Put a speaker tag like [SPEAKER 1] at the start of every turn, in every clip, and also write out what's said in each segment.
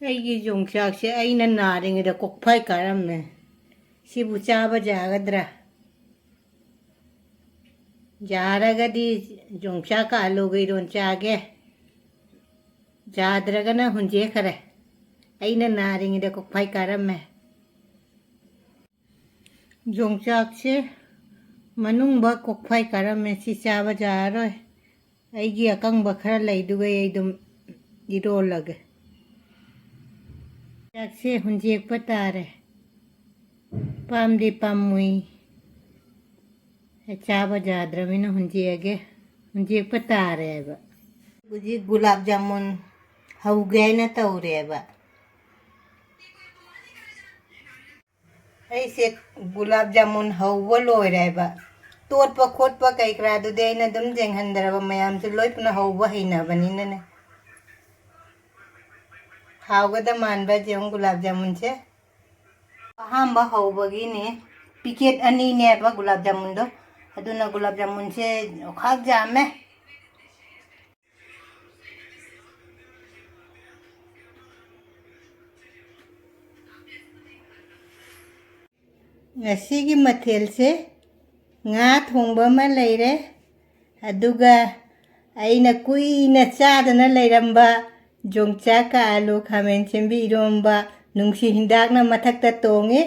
[SPEAKER 1] ꯑꯩꯒꯤ ꯌꯣꯡꯆꯥꯛꯁꯦ ꯑꯩꯅ ꯅꯥꯔꯤꯉꯩꯗ ꯀꯣꯛꯐꯥꯏ ꯀꯥꯔꯝꯃꯦ ꯁꯤꯕꯨ ꯆꯥꯕ ꯌꯥꯒꯗ꯭ꯔꯥ ꯌꯥꯔꯒꯗꯤ ꯌꯣꯡꯆꯥꯛꯀ ꯑꯂꯨꯒ ꯏꯔꯣꯟ ꯆꯥꯒꯦ ꯌꯥꯗ꯭ꯔꯒꯅ ꯍꯨꯟꯖꯦꯛꯈ꯭ꯔꯦ ꯑꯩꯅ ꯅꯥꯔꯤꯉꯩꯗ ꯀꯣꯛꯐꯥꯏ ꯀꯥꯔꯝꯃꯦ ꯌꯣꯡꯆꯥꯛꯁꯦ ꯃꯅꯨꯡꯗ ꯀꯣꯛꯐꯥꯏ ꯀꯥꯔꯝꯃꯦ ꯁꯤ ꯆꯥꯕ ꯌꯥꯔꯔꯣꯏ ꯑꯩꯒꯤ ꯑꯀꯪꯕ ꯈꯔ ꯂꯩꯗꯨꯒ ꯑꯩ ꯑꯗꯨꯝ ꯏꯔꯣꯜꯂꯒꯦ ꯌꯣꯡꯆꯥꯛꯁꯦ ꯍꯨꯟꯖꯦꯛꯄ ꯇꯥꯔꯦ ꯄꯥꯝꯗꯤ ꯄꯥꯝꯃꯨꯏ ꯆꯥꯕ ꯌꯥꯗ꯭ꯔꯕꯅꯤꯅ ꯍꯨꯟꯖꯦꯛꯑꯒꯦ ꯍꯨꯟꯖꯦꯛꯄ ꯇꯥꯔꯦꯕ ꯍꯧꯖꯤꯛ ꯒꯨꯂꯥꯞ ꯖꯥꯃꯨꯟ ꯍꯧꯒꯦ ꯍꯥꯏꯅ ꯇꯧꯔꯦꯕ ꯑꯩꯁꯦ ꯒꯨꯂꯥꯞ ꯖꯥꯃꯨꯟ ꯍꯧꯕ ꯂꯣꯏꯔꯦꯕ ꯇꯣꯠꯄ ꯈꯣꯠꯄ ꯀꯩ ꯀꯔꯥꯗꯨꯗꯤ ꯑꯩꯅ ꯑꯗꯨꯝ ꯌꯦꯡꯍꯟꯗ꯭ꯔꯕ ꯃꯌꯥꯝꯁꯨ ꯂꯣꯏ ꯄꯨꯟꯅ ꯍꯧꯕ ꯍꯩꯅꯕꯅꯤꯅꯅꯦ ꯍꯥꯎꯒꯗ ꯃꯥꯟꯕ ꯌꯦꯡꯉꯨ ꯒꯨꯂꯥꯞ ꯖꯥꯃꯨꯟꯁꯦ ꯑꯍꯥꯟꯕ ꯍꯧꯕꯒꯤꯅꯦ ꯄꯤꯀꯦꯠ ꯑꯅꯤꯅꯦꯕ ꯒꯨꯂꯥꯞ ꯖꯥꯃꯨꯟꯗꯣ ꯑꯗꯨꯅ ꯒꯨꯂꯥꯞ ꯖꯥꯃꯨꯟꯁꯦ ꯈꯥꯛ ꯌꯥꯝꯃꯦ ꯉꯁꯤꯒꯤ ꯃꯊꯦꯜꯁꯦ ꯉꯥ ꯊꯣꯡꯕ ꯑꯃ ꯂꯩꯔꯦ ꯑꯗꯨꯒ ꯑꯩꯅ ꯀꯨꯏꯅ ꯆꯥꯗꯅ ꯂꯩꯔꯝꯕ ꯌꯣꯡꯆꯥꯛꯀ ꯑꯂꯨ ꯈꯥꯃꯦꯟ ꯑꯁꯤꯟꯕꯤ ꯏꯔꯣꯝꯕ ꯅꯨꯡꯁꯤ ꯍꯤꯗꯥꯛꯅ ꯃꯊꯛꯇ ꯇꯣꯡꯉꯦ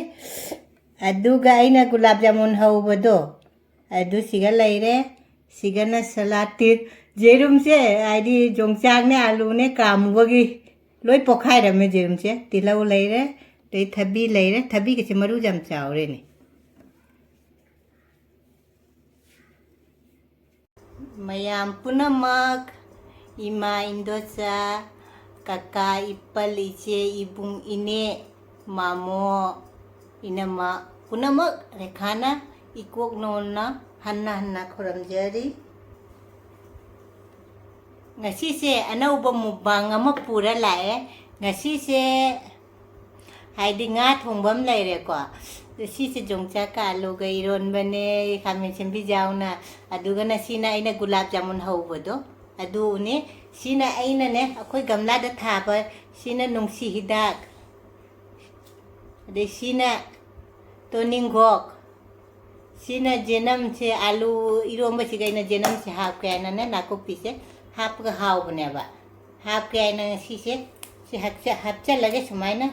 [SPEAKER 1] ꯑꯗꯨꯒ ꯑꯩꯅ ꯒꯨꯂꯥꯞ ꯖꯥꯃꯨꯟ ꯍꯧꯕꯗꯣ ꯑꯗꯨ ꯁꯤꯒ ꯂꯩꯔꯦ ꯁꯤꯒꯅ ꯁꯂꯥꯗ ꯌꯦꯔꯨꯝꯁꯦ ꯍꯥꯏꯗꯤ ꯌꯣꯡꯆꯥꯛꯅꯦ ꯑꯂꯨꯅꯦ ꯀꯥꯝꯃꯨꯕꯒꯤ ꯂꯣꯏ ꯄꯣꯛꯈꯥꯏꯔꯝꯃꯦ ꯌꯦꯔꯨꯝꯁꯦ ꯇꯤꯜꯍꯧ ꯂꯩꯔꯦ ꯑꯗꯩ ꯊꯕꯤ ꯂꯩꯔꯦ ꯊꯕꯤꯒꯁꯦ ꯃꯔꯨ ꯌꯥꯝ ꯆꯥꯎꯔꯦꯅꯦ ꯃꯌꯥꯝ ꯄꯨꯝꯅꯃꯛ ꯏꯃꯥ ꯏꯟꯗꯣꯆꯥ ꯀꯀꯥ ꯏꯄꯜ ꯏꯆꯦ ꯏꯕꯨꯡ ꯏꯅꯦ ꯃꯥꯃꯣ ꯏꯅꯝꯃ ꯄꯨꯝꯅꯃꯛ ꯔꯦꯈꯥꯅ ꯏꯀꯣꯛꯅꯣꯟꯅ ꯍꯟꯅ ꯍꯟꯅ ꯈꯨꯔꯨꯝꯖꯔꯤ ꯉꯁꯤꯁꯦ ꯑꯅꯧꯕ ꯃꯨꯛꯕꯥꯡ ꯑꯃ ꯄꯨꯔ ꯂꯥꯛꯑꯦ ꯉꯁꯤꯁꯦ ꯍꯥꯏꯗꯤ ꯉꯥ ꯊꯣꯡꯕ ꯑꯃ ꯂꯩꯔꯦꯀꯣ ꯁꯤꯁꯦ ꯌꯣꯡꯆꯥꯛꯀ ꯑꯂꯨꯒ ꯏꯔꯣꯟꯕꯅꯦ ꯈꯥꯃꯦꯟ ꯑꯁꯤꯟꯕꯤ ꯌꯥꯎꯅ ꯑꯗꯨꯒꯅ ꯁꯤꯅ ꯑꯩꯅ ꯒꯨꯂꯥꯞ ꯖꯥꯃꯨꯟ ꯍꯧꯕꯗꯣ ꯑꯗꯨꯅꯦ ꯁꯤꯅ ꯑꯩꯅꯅꯦ ꯑꯩꯈꯣꯏ ꯒꯝꯂꯥꯗ ꯊꯥꯕ ꯁꯤꯅ ꯅꯨꯡꯁꯤ ꯍꯤꯗꯥꯛ ꯑꯗꯩ ꯁꯤꯅ ꯇꯣꯅꯤꯡꯈꯣꯛ ꯁꯤꯅ ꯖꯦꯅꯝꯁꯦ ꯑꯂꯨ ꯏꯔꯣꯟꯕꯁꯤꯒ ꯑꯩꯅ ꯖꯦꯅꯝꯁꯦ ꯍꯥꯞꯀꯦ ꯍꯥꯏꯅꯅꯦ ꯅꯥꯀꯨꯞꯄꯤꯁꯦ ꯍꯥꯞꯄꯒ ꯍꯥꯎꯕꯅꯦꯕ ꯍꯥꯞꯀꯦ ꯍꯥꯏꯅ ꯉꯁꯤꯁꯦ ꯁꯤ ꯍꯥꯞꯆꯜꯂꯒꯦ ꯁꯨꯃꯥꯏꯅ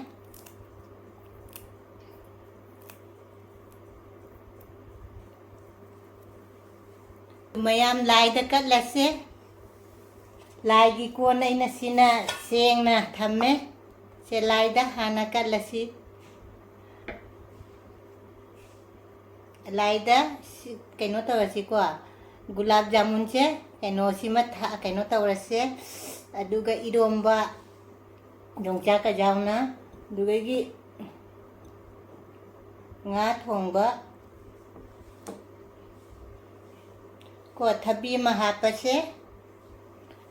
[SPEAKER 1] ꯃꯌꯥꯝ ꯂꯥꯏꯗ ꯀꯠꯂꯁꯦ ꯂꯥꯏꯒꯤ ꯀꯣꯟ ꯑꯩꯅ ꯁꯤꯅ ꯁꯦꯡꯅ ꯊꯝꯃꯦ ꯁꯦ ꯂꯥꯏꯗ ꯍꯥꯟꯅ ꯀꯠꯂꯁꯤ ꯂꯥꯏꯗ ꯀꯩꯅꯣ ꯇꯧꯔꯁꯤꯀꯣ ꯒꯨꯂꯥꯞ ꯖꯥꯃꯨꯟꯁꯦ ꯀꯩꯅꯣꯁꯤꯃ ꯀꯩꯅꯣ ꯇꯧꯔꯁꯦ ꯑꯗꯨꯒ ꯏꯔꯣꯝꯕ ꯌꯣꯡꯆꯥꯛꯀ ꯌꯥꯎꯅ ꯑꯗꯨꯗꯒꯤ ꯉꯥ ꯊꯣꯡꯕ ꯀꯣ ꯊꯕꯤ ꯑꯃ ꯍꯥꯞꯄꯁꯦ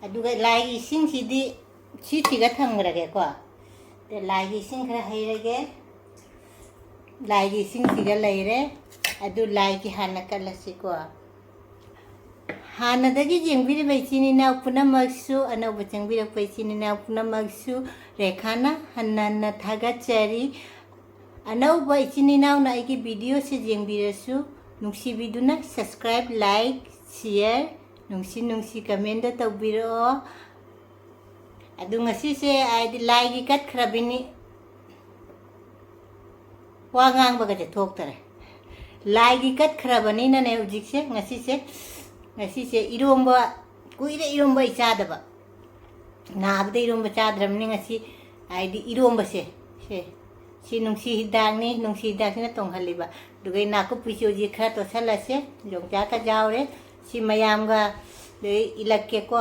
[SPEAKER 1] ꯑꯗꯨꯒ ꯂꯥꯏꯒꯤ ꯏꯁꯤꯡꯁꯤꯗꯤ ꯁꯤꯒ ꯊꯝꯈ꯭ꯔꯒꯦꯀꯣ ꯂꯥꯏꯒꯤ ꯏꯁꯤꯡ ꯈꯔ ꯍꯩꯔꯒꯦ ꯂꯥꯏꯒꯤ ꯏꯁꯤꯡꯁꯤꯒ ꯂꯩꯔꯦ ꯑꯗꯨ ꯂꯥꯏꯒꯤ ꯍꯥꯟꯅ ꯀꯠꯂꯁꯤꯀꯣ ꯍꯥꯟꯅꯗꯒꯤ ꯌꯦꯡꯕꯤꯔꯤꯕ ꯏꯆꯤꯟ ꯏꯅꯥꯎ ꯄꯨꯝꯅꯃꯛꯁꯨ ꯑꯅꯧꯕ ꯆꯪꯕꯤꯔꯛꯄ ꯏꯆꯤꯟ ꯏꯅꯥꯎ ꯄꯨꯝꯅꯃꯛꯁꯨ ꯔꯦꯈꯥꯅ ꯍꯟꯅ ꯍꯟꯅ ꯊꯥꯒꯠꯆꯔꯤ ꯑꯅꯧꯕ ꯏꯆꯤꯟ ꯏꯅꯥꯎꯅ ꯑꯩꯒꯤ ꯚꯤꯗꯤꯑꯣꯁꯤ ꯌꯦꯡꯕꯤꯔꯁꯨ ꯅꯨꯡꯁꯤꯕꯤꯗꯨꯅ ꯁꯕꯁꯀ꯭ꯔꯥꯏꯕ ꯂꯥꯏꯛ ꯁꯤꯌꯔ ꯅꯨꯡꯁꯤ ꯀꯃꯦꯟꯗ ꯇꯧꯕꯤꯔꯛꯑꯣ ꯑꯗꯨ ꯉꯁꯤꯁꯦ ꯍꯥꯏꯗꯤ ꯂꯥꯏꯒꯤ ꯀꯠꯈ꯭ꯔꯕꯤꯅꯤ ꯋꯥ ꯉꯥꯡꯕꯒꯁꯦ ꯊꯣꯛꯇꯔꯦ ꯂꯥꯏꯒꯤ ꯀꯠꯈ꯭ꯔꯕꯅꯤꯅꯅꯦ ꯍꯧꯖꯤꯛꯁꯦ ꯉꯁꯤꯁꯦ ꯏꯔꯣꯝꯕ ꯀꯨꯏꯔꯦ ꯏꯔꯣꯝꯕ ꯑꯩ ꯆꯥꯗꯕ ꯅꯥꯕꯗ ꯏꯔꯣꯝꯕ ꯆꯥꯗ꯭ꯔꯕꯅꯤ ꯉꯁꯤ ꯍꯥꯏꯗꯤ ꯏꯔꯣꯝꯕꯁꯦ ꯁꯤ ꯅꯨꯡꯁꯤ ꯍꯤꯗꯥꯛꯅꯤ ꯅꯨꯡꯁꯤ ꯍꯤꯗꯥꯛꯁꯤꯅ ꯇꯣꯡꯍꯜꯂꯤꯕ ꯑꯗꯨꯒ ꯅꯥꯀꯨꯞꯄꯤꯁꯤ ꯍꯧꯖꯤꯛ ꯈꯔ ꯇꯣꯠꯁꯜꯂꯁꯦ ꯌꯣꯡꯆꯥꯛꯀ ꯌꯥꯎꯔꯦ ꯁꯤ ꯃꯌꯥꯝꯒ ꯏꯜꯂꯛꯀꯦꯀꯣ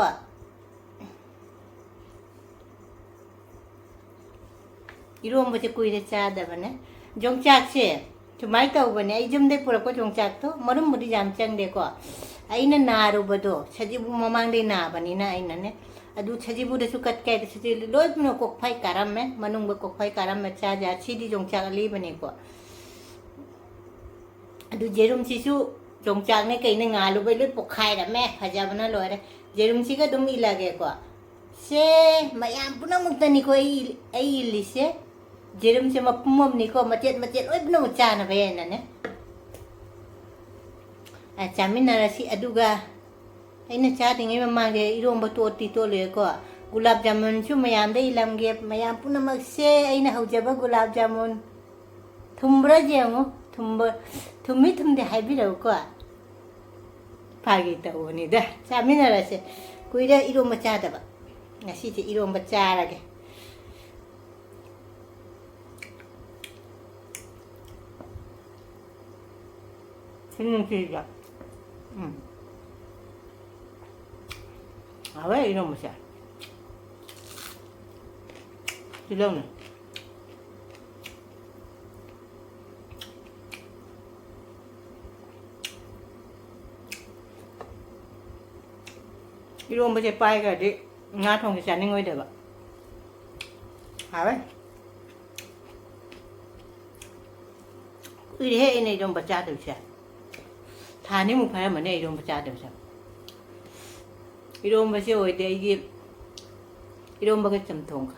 [SPEAKER 1] 이런거지 꾸이래 짜다버네 종짝시 주말 떠오버네 이 좀대 뿌렸고 종짝도 머름 무리 잠짱되고 아이는 나루버도 차지부 모망대 나바니나 아이는 아두 차지부에서 끝까지 차지 로이브노 꼭파이 까람매 마능부 꼭파이 까람매 짜자 치디 종짝 리버니고 아두 제rum치수 종짝네 그이는 알루베를 poka이라매 하자버나 로이래 제rum치가 좀 일하게고 세 마얌 punamuktani ko ay ilise jerum se mapumom ni ko macet oi punamu chana bayana ne a chamina si aduga aina cha dingai mamage iromba toti tole ko gulab jamun chu mayam de ilamge mayam punamak se aina haujaba gulab jamun thumbra jengo thummi thumde haibirau ko 파기 때문이다. 자, 미나라세 kuida iromba chadaba. Ngasi iromba charage. 생명체이자. 아, 왜 이런 맛이야? 지렁이. 이런 맛이 빠이가 돼. 나 통게 자는 거야 봐. 아, 왜? 우리 해 있는 이런 맛 짜도 있어. 다니 못 파면 내 이런 맛 짜도 있어. 이런 맛이 어디 이게 이런 맛이 좀 통가.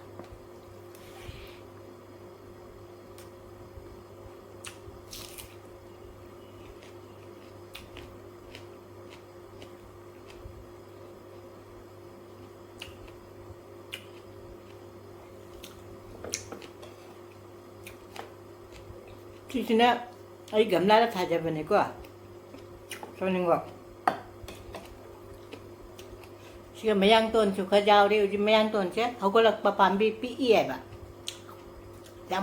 [SPEAKER 1] 지진에 이 gamla를 찾아보니까 저는 거 지금 매양 돈 주가 자우리 요즘 매양 돈 제 하고락 빠밤비 삐이에바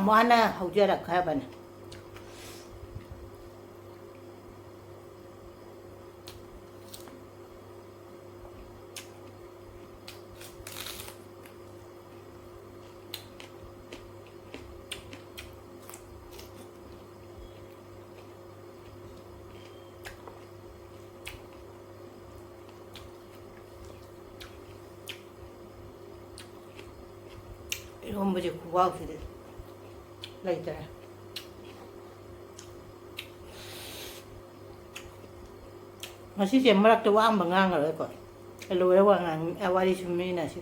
[SPEAKER 1] 뭐 하나 하우저라 가봐나 이런 뭐지 구하우스들 라이더라 masih sembrak tuang bengang rồi coi lu ấy quang awali sumi nè chứ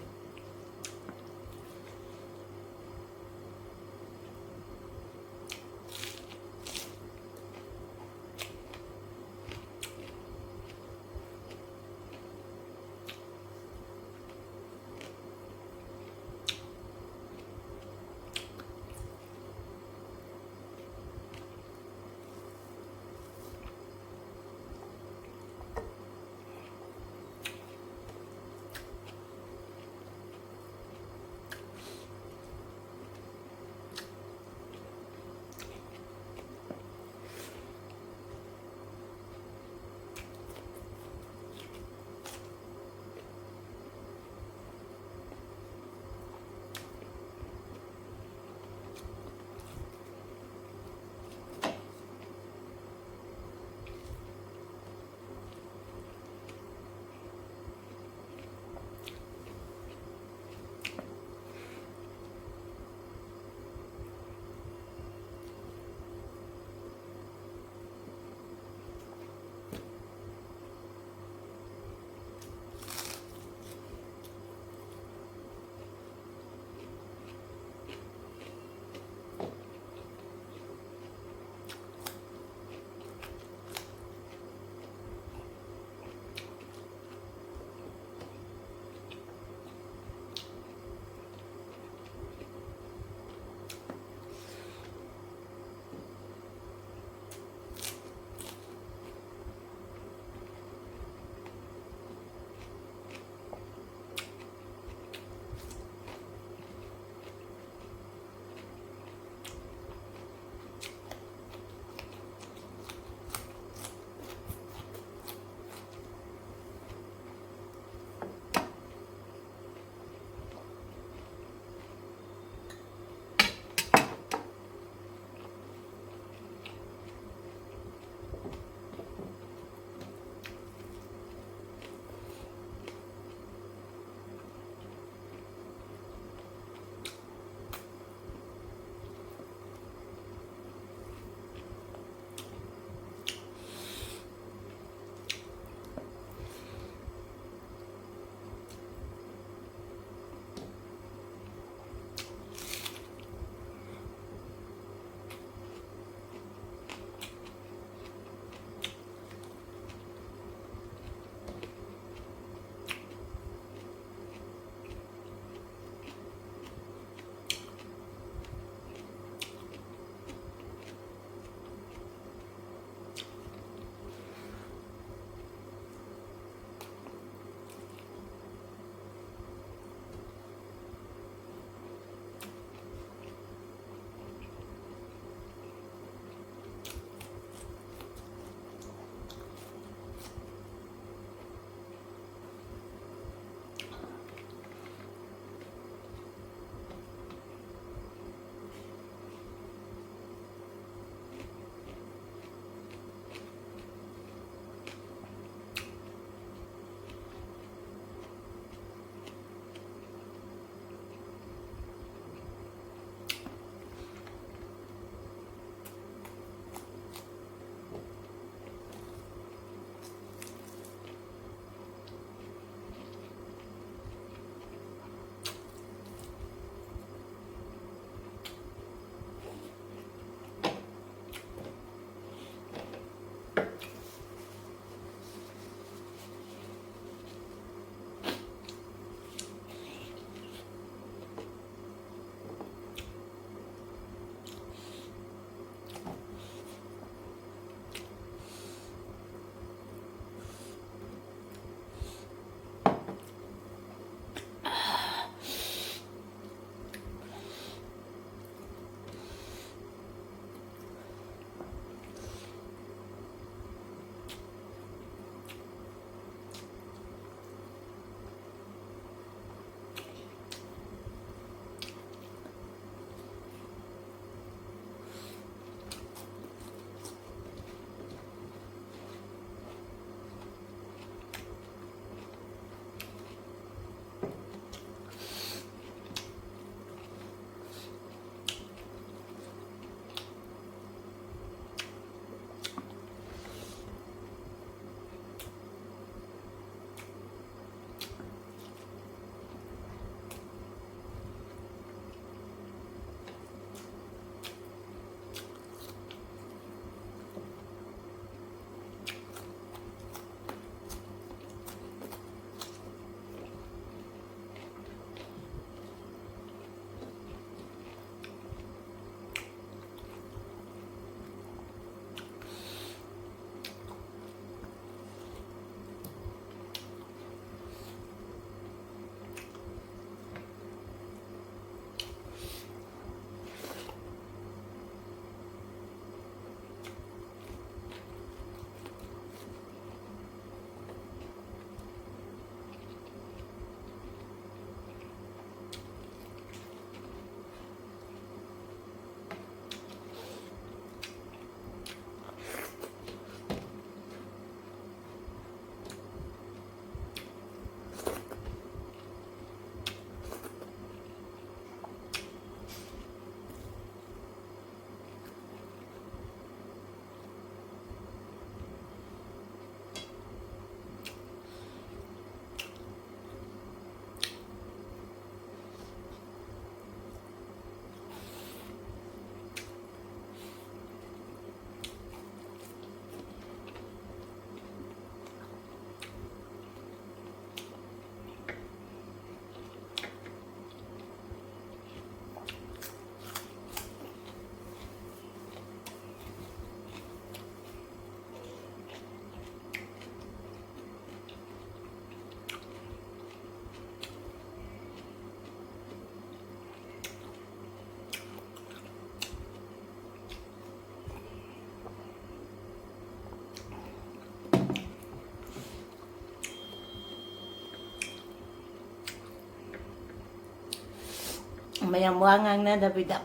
[SPEAKER 1] mayam wa ngangnadabida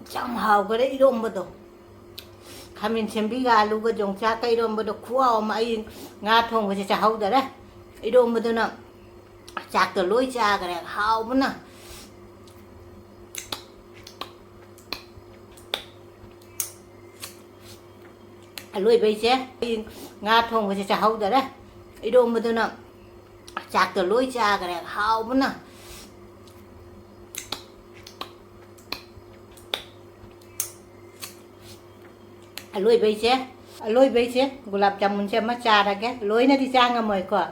[SPEAKER 1] ꯌꯥꯝ ꯍꯥꯎꯈꯔꯦ ꯏꯔꯣꯝꯕꯗꯣ ꯈꯥꯃꯦꯟ ꯁꯦꯝꯕꯤꯒ ꯑꯂꯨꯒ ꯌꯣꯡꯆꯥꯛꯀ ꯏꯔꯣꯝꯕꯗꯣ ꯈꯨꯍꯥꯎ ꯑꯃ ꯑꯩ ꯉꯥ ꯊꯣꯡꯕꯁꯦ ꯆꯥꯍꯧꯗꯔꯦ 이런거는 작도 로이자 그래 하우구나 로이 베이제 nga thong của cha hậu đấy 이런 거는 작도 로이자 그래 하우구나 lôi bây chứ gulab jamun cho mà trà ra cái lôi nó đi trang ngầm mời quoi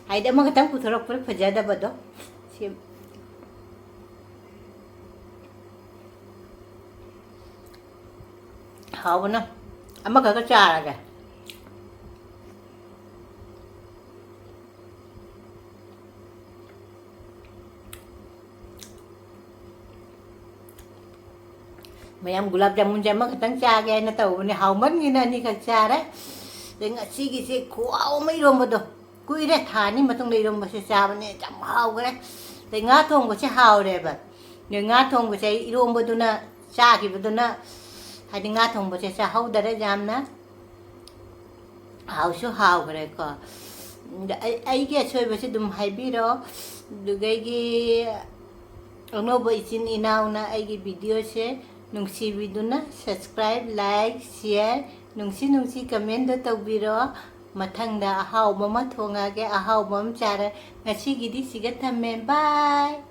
[SPEAKER 1] hãy để mà cái tấm của thằng phải giờ đã bật đó xem hảo bên nó mà cái trà ra kìa mày em gulab jamun cho mà cái tấm trà cái nó tàu này hảo mất như này cái trà đấy để ngã xí cái gì khổ mấy rồi mà đâu cúi đấy thà nhưng mà trong đây đâu mà sẽ sao này chẳng hào cái đấy để ngã thùng của sẽ hào đấy vậy nếu ngã thùng của sẽ irom bữa na cha cái bữa na hay đi ngã thùng của sẽ hào đấy jam na hào số hào cái đấy có ai cái chơi bữa sẽ đùm hay biết đó được cái ông nó bây giờ inau na ai cái video sẽ nung si video na subscribe like share nung si comment đó tao video mathangda ahau mama thonga ge ahau mama chara ngasi gidi sigat thamme bye